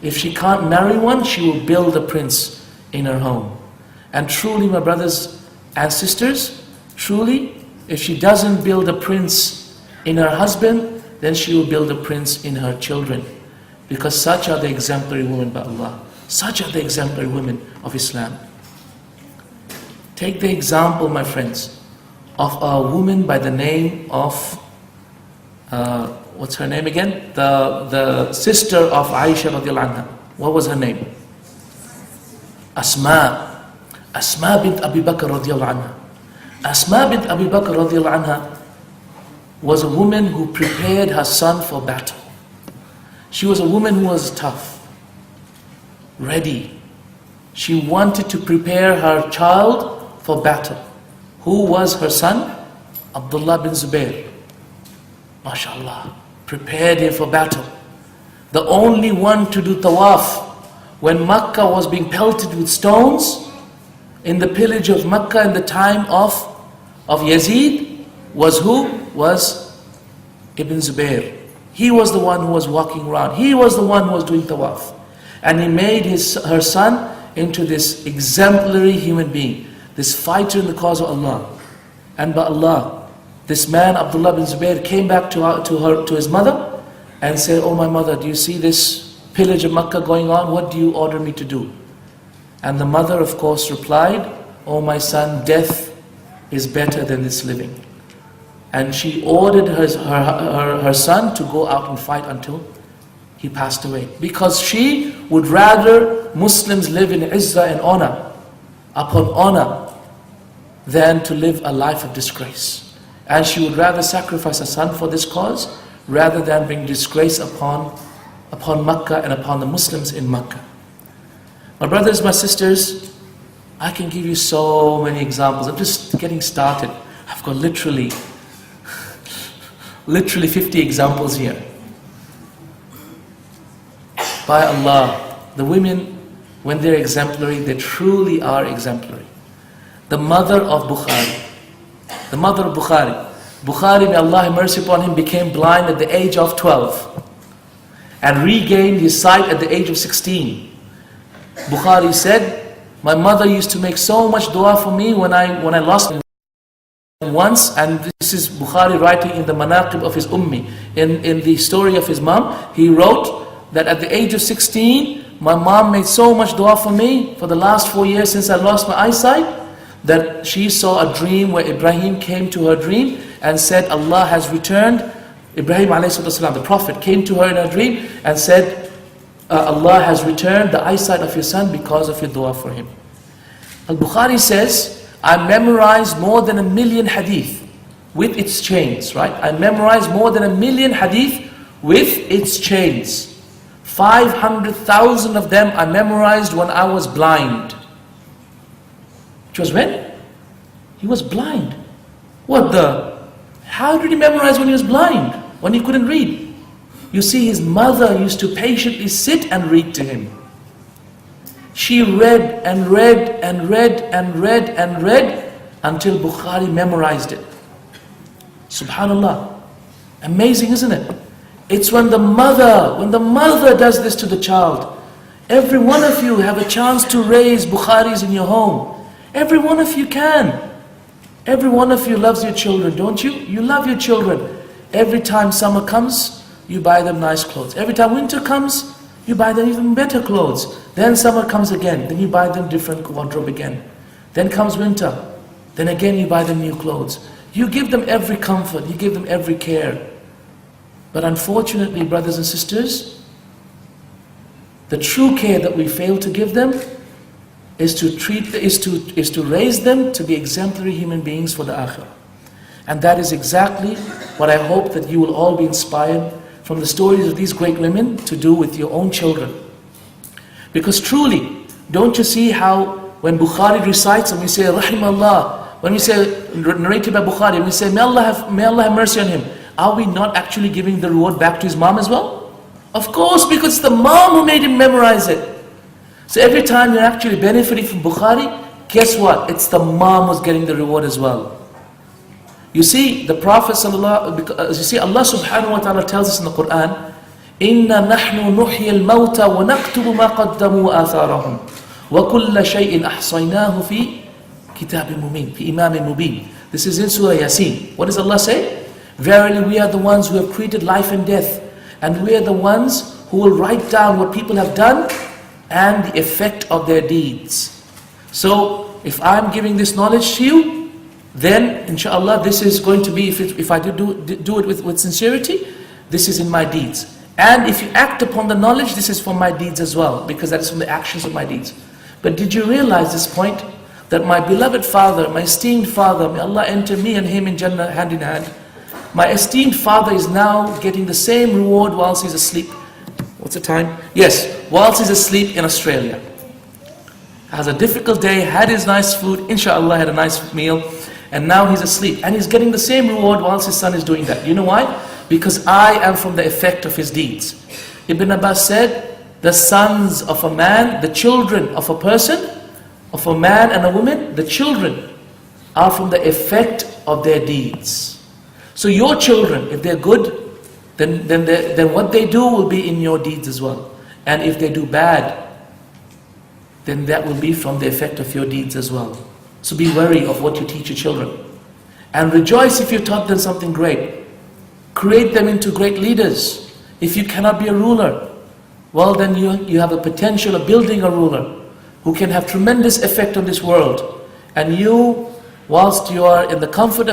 If she can't marry one, she will build a prince in her home. And truly, my brothers and sisters, truly, if she doesn't build a prince in her husband, then she will build a prince in her children. Because such are the exemplary women by Allah. Such are the exemplary women of Islam. Take the example, my friends, of a woman by the name of, what's her name again? The sister of Aisha radiallahu anha. What was her name? Asma. Asma bint Abi Bakr radiallahu anha. Asma bint Abi Bakr radiallahu anha was a woman who prepared her son for battle. She was a woman who was tough, ready. She wanted to prepare her child for battle. Who was her son? Abdullah bin Zubair. MashaAllah. Prepared him for battle. The only one to do tawaf when Makkah was being pelted with stones in the pillage of Makkah in the time of Yazid was who? Was Ibn Zubair. He was the one who was walking around. He was the one who was doing tawaf. And he made her son into this exemplary human being, this fighter in the cause of Allah. And by Allah, this man, Abdullah bin Zubair, came back to his mother and said, "Oh my mother, do you see this pillage of Makkah going on? What do you order me to do?" And the mother, of course, replied, "Oh my son, death is better than this living." And she ordered her son to go out and fight until he passed away. Because she would rather Muslims live in izzah and honor, upon honor, than to live a life of disgrace. And she would rather sacrifice her son for this cause, rather than bring disgrace upon Makkah and upon the Muslims in Makkah. My brothers, my sisters, I can give you so many examples. I'm just getting started. I've got literally 50 examples here. By Allah, the women, when they're exemplary, they truly are exemplary. The mother of Bukhari, Bukhari, may Allah have mercy upon him, became blind at the age of 12 and regained his sight at the age of 16. Bukhari said, "My mother used to make so much dua for me when I lost him once," and this is Bukhari writing in the manaqib of his ummi. In the story of his mom, he wrote that at the age of 16, my mom made so much dua for me for the last 4 years since I lost my eyesight, that she saw a dream where Ibrahim came to her dream and said, "Allah has returned." Ibrahim ﷺ, the Prophet, came to her in a dream and said, "Allah has returned the eyesight of your son because of your dua for him." Al-Bukhari says, "I memorized more than 1,000,000 hadith with its chains," right? I memorized more than 1,000,000 hadith with its chains. 500,000 of them I memorized when I was blind. Which was when? He was blind. How did he memorize when he was blind? When he couldn't read? You see, his mother used to patiently sit and read to him. She read and read and read and read and read until Bukhari memorized it. Subhanallah. Amazing, isn't it? It's when the mother does this to the child. Every one of you have a chance to raise Bukharis in your home. Every one of you can. Every one of you loves your children, don't you? You love your children. Every time summer comes, you buy them nice clothes. Every time winter comes, you buy them even better clothes. Then summer comes again, then you buy them different wardrobe again. Then comes winter, then again you buy them new clothes. You give them every comfort, you give them every care. But unfortunately, brothers and sisters, the true care that we fail to give them is to raise them to be exemplary human beings for the akhirah. And that is exactly what I hope that you will all be inspired from the stories of these great women to do with your own children. Because truly, don't you see how when Bukhari recites and we say Rahimallah, when we say narrated by Bukhari, and we say may Allah have mercy on him, are we not actually giving the reward back to his mom as well? Of course, because it's the mom who made him memorize it. So every time you're actually benefiting from Bukhari, guess what? It's the mom who's getting the reward as well. You see, the Prophet Allah subhanahu wa ta'ala tells us in the Quran, إِنَّا نَحْنُ نُحْيِي الْمَوْتَ وَنَكْتُبُ مَا قَدَّمُوا وَآثَارَهُمْ وَكُلَّ شَيْءٍ أَحْصَيْنَاهُ فِي كِتَابٍ مُبِينٍ في إمام مبين. This is in Surah Yasin. What does Allah say? Verily we are the ones who have created life and death, and we are the ones who will write down what people have done and the effect of their deeds. So if I'm giving this knowledge to you, then inshallah this is going to be, if I do it with sincerity, this is in my deeds. And if you act upon the knowledge, this is from my deeds as well, because that is from the actions of my deeds. But did you realize this point? That my beloved father, my esteemed father, may Allah enter me and him in Jannah hand in hand. My esteemed father is now getting the same reward whilst he's asleep. What's the time? Yes, whilst he's asleep in Australia. Has a difficult day, had his nice food, inshallah had a nice meal, and now he's asleep. And he's getting the same reward whilst his son is doing that. You know why? Because I am from the effect of his deeds. Ibn Abbas said, the sons of a man, the children of a person, of a man and a woman, the children are from the effect of their deeds. So your children, if they're good, then what they do will be in your deeds as well. And if they do bad, then that will be from the effect of your deeds as well. So be wary of what you teach your children. And rejoice if you taught them something great. Create them into great leaders. If you cannot be a ruler, well then you have a potential of building a ruler who can have tremendous effect on this world. And you, whilst you are in the comfort of